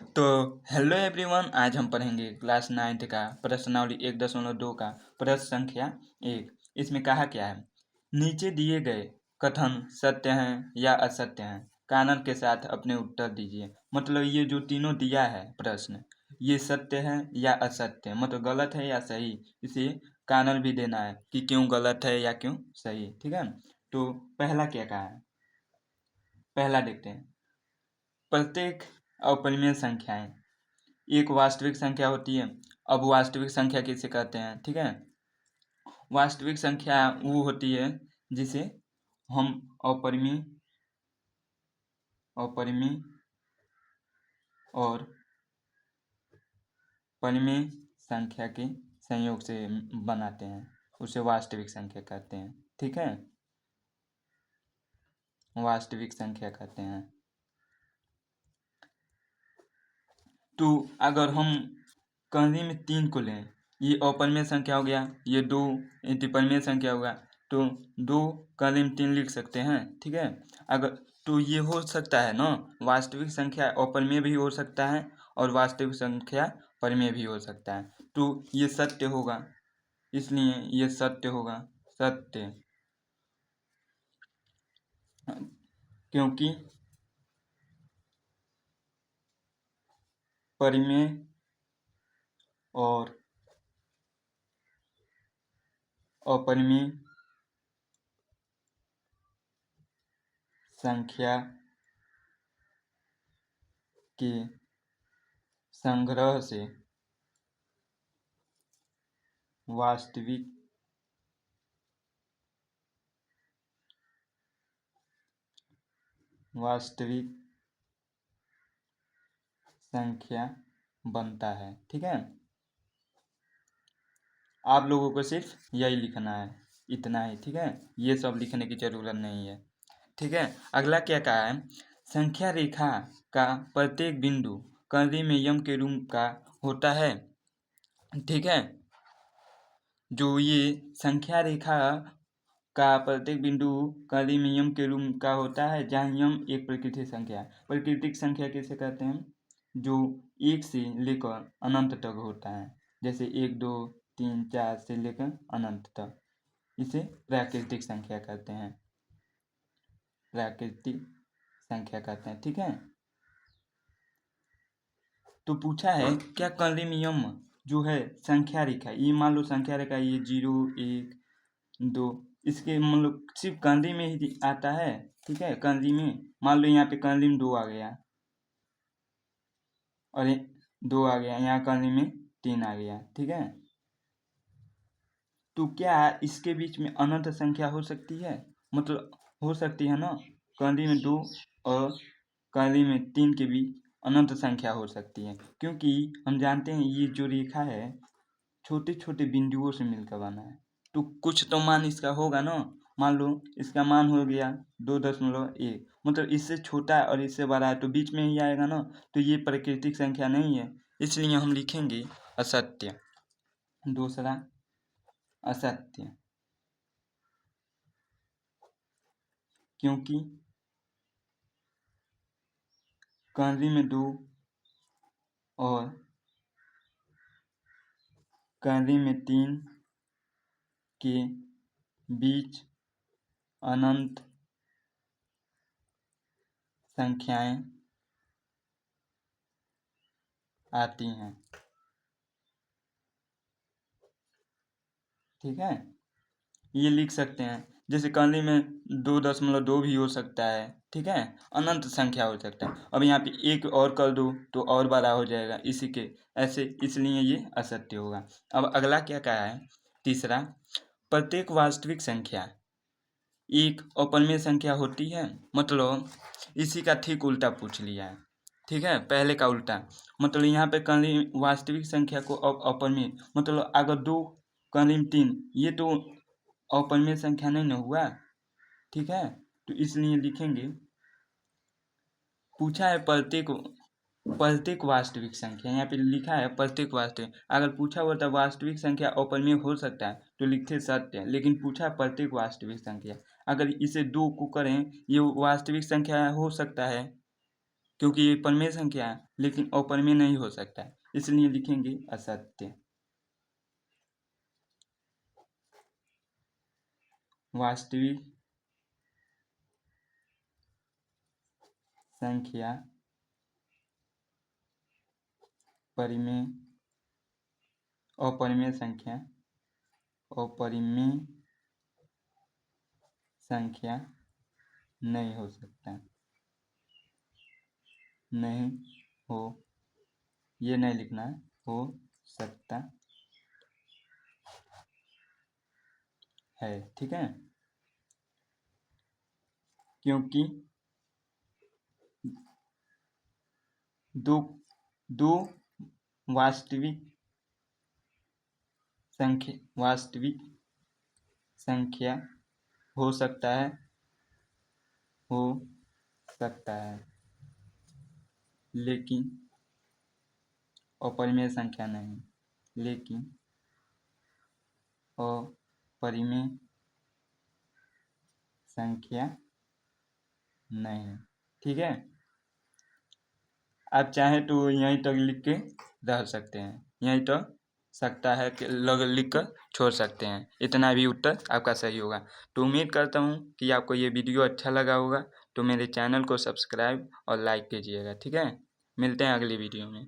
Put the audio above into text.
तो hello everyone, आज हम पढ़ेंगे क्लास 9th का प्रश्नावली 1.2 का प्रश्न संख्या 1। इसमें कहा क्या है, नीचे दिए गए कथन सत्य हैं या असत्य हैं, कानन के साथ अपने उत्तर दीजिए। मतलब ये जो तीनों दिया है प्रश्न, ये सत्य है या असत्य है, मतलब गलत है या सही। इसे कानन भी देना है कि क्यों गलत है या क्यों सही। ठीक है, तो पहला क्या कहा है, पहला देखते हैं। प्रत्येक अपरिमेय संख्याएं एक वास्तविक संख्या होती है। अब वास्तविक संख्या किसे कहते हैं? ठीक है, वास्तविक संख्या वो होती है जिसे हम अपरिमेय अपरिमेय और परिमेय संख्या के संयोग से बनाते हैं, उसे वास्तविक संख्या कहते हैं। ठीक है, वास्तविक संख्या कहते हैं। तो अगर हम कहीं में 3 को लें, ये अपरिमेय संख्या हो गया, ये 2 परिमेय संख्या होगा, तो 2 कहीं में 3 लिख सकते हैं। ठीक है, अगर तो ये हो सकता है ना, वास्तविक संख्या अपरिमेय भी हो सकता है और वास्तविक संख्या परिमेय भी हो सकता है। तो ये सत्य होगा, इसलिए ये सत्य होगा, सत्य, क्योंकि परिमेय और अपरिमेय संख्या के संग्रह से वास्तविक संख्या बनता है। ठीक है, आप लोगों को सिर्फ यही लिखना है, इतना ही। ठीक है, ये सब लिखने की जरूरत नहीं है। ठीक है, अगला क्या कहा है, संख्या रेखा का प्रत्येक बिंदु कर्णीय में यम के रूप का होता है। ठीक है, जो ये संख्या रेखा का प्रत्येक बिंदु कर्णीय में यम के रूप का होता है, जहाँ यम एक प्राकृतिक संख्या है। प्राकृतिक संख्या किसे कहते हैं? जो 1 से लेकर अनंत तक होता है, जैसे 1 2 3 4 से लेकर अनंत तक, इसे प्राकृतिक संख्या कहते हैं, प्राकृतिक संख्या कहते हैं। ठीक है, तो पूछा है क्या कर्णीय यम जो है संख्या रेखा, ये मान लो संख्या रेखा, ये 0 1 2, इसके मतलब सिर्फ कर्णीय में ही आता है। ठीक है, कर्णीय में मान लो यहाँ पे कर्णीय में 2 आ गया और 2 आ गया, यहाँ कर्णीय में 3 आ गया। ठीक है, तो क्या इसके बीच में अनंत संख्या हो सकती है? मतलब हो सकती है ना, कर्णीय में 2 और कर्णीय में 3 के बीच अनंत संख्या हो सकती है, क्योंकि हम जानते हैं ये जो रेखा है छोटे छोटे बिंदुओं से मिलकर बना है। तो कुछ तो मान इसका होगा ना, मान लो इसका मान हो गया 2.1, मतलब इससे छोटा और इससे बड़ा है, तो बीच में ही आएगा ना, तो ये प्राकृतिक संख्या नहीं है, इसलिए हम लिखेंगे असत्य। दूसरा असत्य, क्योंकि कर्णीय में 2 और कर्णीय में 3 के बीच अनंत संख्याएं आती हैं। ठीक है, ये लिख सकते हैं, जैसे कर्णीय में 2.2 भी हो सकता है। ठीक है, अनंत संख्या हो सकता है। अब यहाँ पे एक और कर दो तो और बड़ा हो जाएगा, इसी के ऐसे, इसलिए ये असत्य होगा। अब अगला क्या कहा है, तीसरा, प्रत्येक वास्तविक संख्या एक अपरिमेय संख्या होती है। मतलब इसी का ठीक उल्टा पूछ लिया है। ठीक है, पहले का उल्टा, मतलब यहाँ पे कर्णीय वास्तविक संख्या को अपरिमेय, मतलब अगर 2 कर्णीय 3, ये तो अपरिमेय संख्या नहीं न हुआ। ठीक है, तो इसलिए लिखेंगे, पूछा है प्रत्येक वास्तविक संख्या, यहाँ पे लिखा है प्रत्येक वास्तविक। अगर पूछा हुआ था वास्तविक संख्या अपरिमेय हो सकता है तो लिखते सत्य, लेकिन पूछा प्रत्येक वास्तविक संख्या, अगर इसे 2 को करें ये वास्तविक संख्या हो सकता है, क्योंकि ये परिमेय संख्या है लेकिन अपरिमेय नहीं हो सकता है, इसलिए लिखेंगे असत्य। वास्तविक संख्या परिमेय अपरिमेय संख्या नहीं हो सकता, नहीं हो, ये नहीं लिखना है, हो सकता है। ठीक है, क्योंकि दो दो वास्तविक संख्या हो सकता है लेकिन अपरिमेय संख्या नहीं, अपरिमेय संख्या नहीं। ठीक है, आप चाहें तो यहीं तक लिख के रह सकते हैं, यहीं तक सकता है कि लिख कर छोड़ सकते हैं, इतना भी उत्तर आपका सही होगा। तो उम्मीद करता हूँ कि आपको ये वीडियो अच्छा लगा होगा, तो मेरे चैनल को सब्सक्राइब और लाइक कीजिएगा। ठीक है, मिलते हैं अगली वीडियो में।